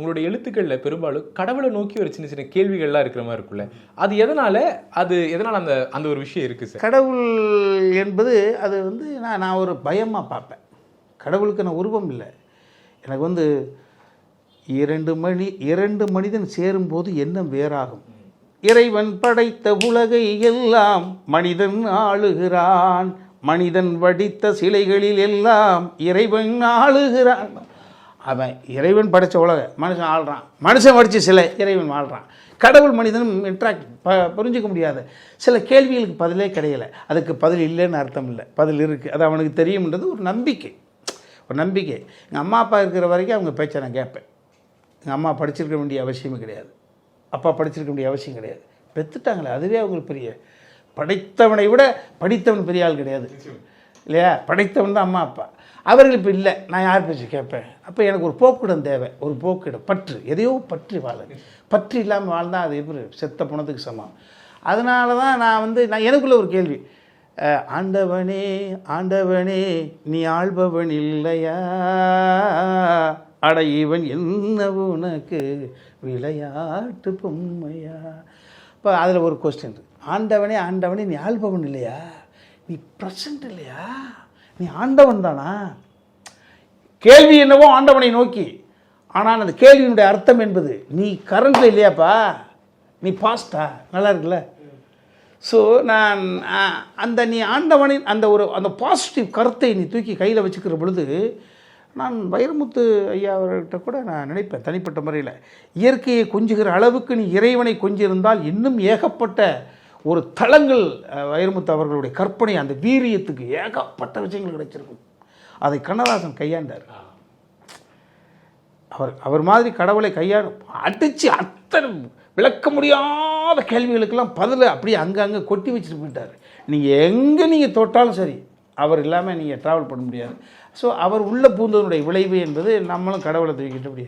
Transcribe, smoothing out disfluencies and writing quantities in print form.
உங்களுடைய எழுத்துக்கள்ல பெரும்பாலும் கடவுளை நோக்கி ஒரு சின்ன சின்ன கேள்விகள்லாம் இருக்கிற மாதிரி இருக்குல்ல, அது எதனால அந்த அந்த ஒரு விஷயம் இருக்கு சார்? கடவுள் என்பது அது வந்து நான் ஒரு பயமாக பார்ப்பேன். கடவுளுக்கு நான் உருவம் இல்லை. எனக்கு வந்து இரண்டு மனிதன் சேரும்போது எண்ணம் வேறாகும். இறைவன் படைத்த உலகை எல்லாம் மனிதன் ஆளுகிறான், மனிதன் வடித்த சிலைகளில் எல்லாம் இறைவன் ஆளுகிறான். அவன் இறைவன் படைத்த உலகம் மனுஷன் ஆள்றான், மனுஷன் வடித்த சிலை இறைவன் வாழ்கிறான். கடவுள் மனிதனும் இன்ட்ராக்ட் புரிஞ்சிக்க முடியாது. சில கேள்விகளுக்கு பதிலே கிடையலை. அதுக்கு பதில் இல்லைன்னு அர்த்தம் இல்லை, பதில் இருக்குது, அது அவனுக்கு தெரியும்ன்றது ஒரு நம்பிக்கை. எங்கள் அம்மா அப்பா இருக்கிற வரைக்கும் அவங்க பேச்சை நான் கேட்பேன். எங்கள் அம்மா படிச்சிருக்க வேண்டிய அவசியமே கிடையாது, அப்பா படிச்சிருக்க வேண்டிய அவசியம் கிடையாது. பெற்றுட்டாங்களே, அதுவே அவங்களுக்கு பெரிய. படைத்தவனை விட படித்தவன் பெரிய ஆள் கிடையாது இல்லையா? படைத்தவன் தான் அம்மா அப்பா. அவர்கள் இப்போ இல்லை, நான் யார் பேச்சு கேட்பேன்? அப்போ எனக்கு ஒரு போக்கிடம் தேவை, ஒரு போக்கிடம், பற்று, எதையோ பற்றி வாழ. பற்று இல்லாமல் வாழ்ந்தால் அது எப்படி செத்த பணத்துக்கு சமம். அதனால தான் நான் எனக்குள்ள ஒரு கேள்வி, ஆண்டவனே ஆண்டவனே நீ ஆள்பவன் இல்லையா, அட இவன் என்ன உனக்கு விளையாட்டு பொம்மையா. இப்போ அதில் ஒரு கொஸ்டின், ஆண்டவனே ஆண்டவனே நீ ஆள்பவன் இல்லையா, நீ ப்ரெசன்ட் இல்லையா, நீ ஆண்டவன் தானா? கேள்வி என்னவோ ஆண்டவனை நோக்கி, ஆனால் அந்த கேள்வியினுடைய அர்த்தம் என்பது நீ கரண்டில் இல்லையாப்பா, நீ பாஸ்டா. நல்லா இருக்குல்ல? ஸோ நான் நீ ஆண்டவனின் அந்த பாசிட்டிவ் கருத்தை நீ தூக்கி கையில் வச்சுக்கிற பொழுது, நான் வைரமுத்து ஐயா அவர்கிட்ட கூட நான் நினைப்பேன் தனிப்பட்ட முறையில், இயற்கையை கொஞ்சுகிற அளவுக்கு நீ இறைவனை கொஞ்சிருந்தால் இன்னும் ஏகப்பட்ட ஒரு தளங்கள் வைரமுத்து அவர்களுடைய கற்பனை, அந்த வீரியத்துக்கு ஏகப்பட்ட விஷயங்கள் கிடைச்சிருக்கும். அதை கண்ணதாசன் கையாண்டார். அவர் மாதிரி கடவுளை அடித்து அத்தனை விளக்க முடியாத கேள்விகளுக்கெல்லாம் பதிலை அப்படியே அங்கங்கே கொட்டி வச்சுட்டு போயிட்டார். நீங்கள் தொட்டாலும் சரி, அவர் இல்லாமல் நீங்கள் ட்ராவல் பண்ண முடியாது. ஸோ அவர் உள்ள பூந்ததனுடைய விளைவு என்பது நம்மளும் கடவுளை தூக்கிட்டு முடியாது.